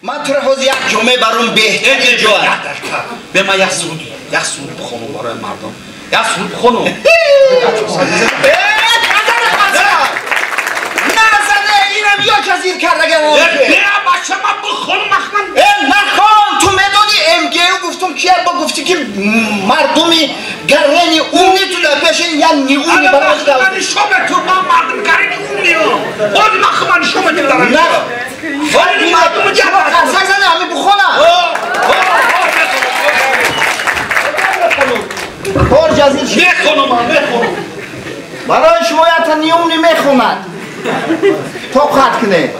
من تو روز یک جمعه برام بهترین جا به من یک سرود بخونم برای مردم یک سرود بخونم نزنه اینم یا جزیر کردگه بیا بچه من بخونم نخوان تو میدانی MGU گفتم کیه با گفتی که مردمی گرهنی اونی تو لپشن یا نیونی براش دارم من شما تو ما مردم گرهنی اونی بازی من خمان شما تو دارم نه ولی مردم جواب قرصک زنه همه بخونم بار جزیر شد بخونم برای شما یا تا نیونی میخوند تو خط کنه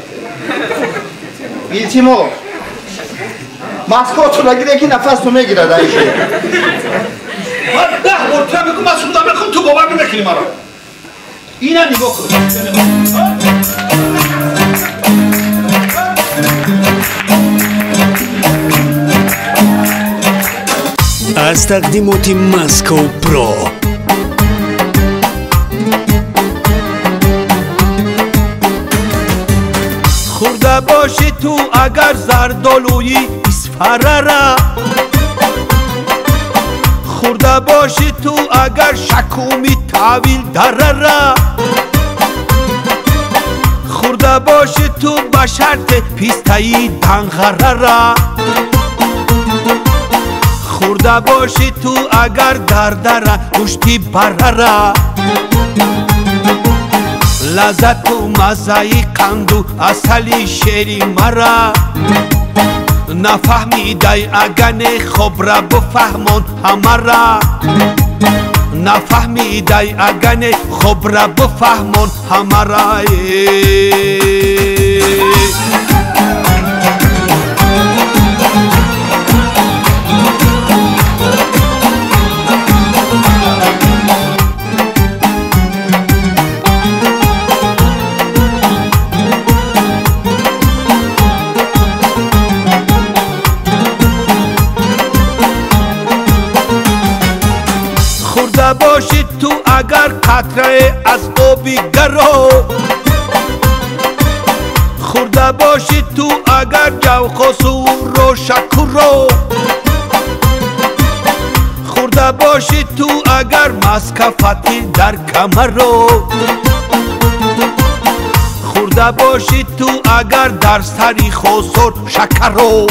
بیلتیمو مسکو تو نگیره که نفس تو میگیره دایشه من 10 بار تو میگم مسعود بخون تو باور نمیکنی مرا اینا نگاه کن از تقدیمات مسکو پرو خورده باشی تو اگر زردالویی اسفره را خورده باشی تو اگر شکومی طویل دره را خورده باشی تو به شرط پیستایی دنغره را خورده باشی تو اگر دردره گوشتی بره را لذت و مزهی قند و اصلی شیری مرا نفهمیدی اگن خوب را بفهمون همه را نفهمیدی اگن خوب را بفهمون همه را خورده باشی تو اگر قطره از آبی گرو خورده باشی تو اگر جو خسور و شکرو خورده باشی تو اگر مسکفتی در کمرو خورده باشی تو اگر در سری خسور شکرو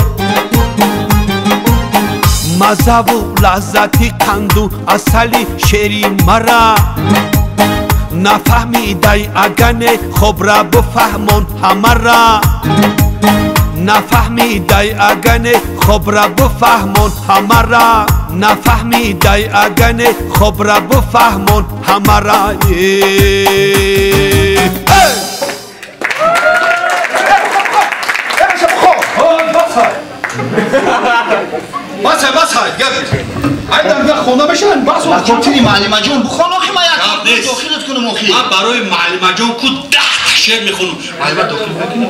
مزه و لذتی قند و اصلی شیری مرا نفهمیدی اگن خوب را بفهمون همه را نفهمیدی اگن خوب را بفهمون همه را نفهمیدی اگن خوب را بفهمون همه را بس گفت ایدم به خونه بشن بس و گفتیدی معلمه جون بخون آخی ما یک داخلت کنم آخی من برای معلمه جون کو 10 شعر میخونم معلمه داخل بکنم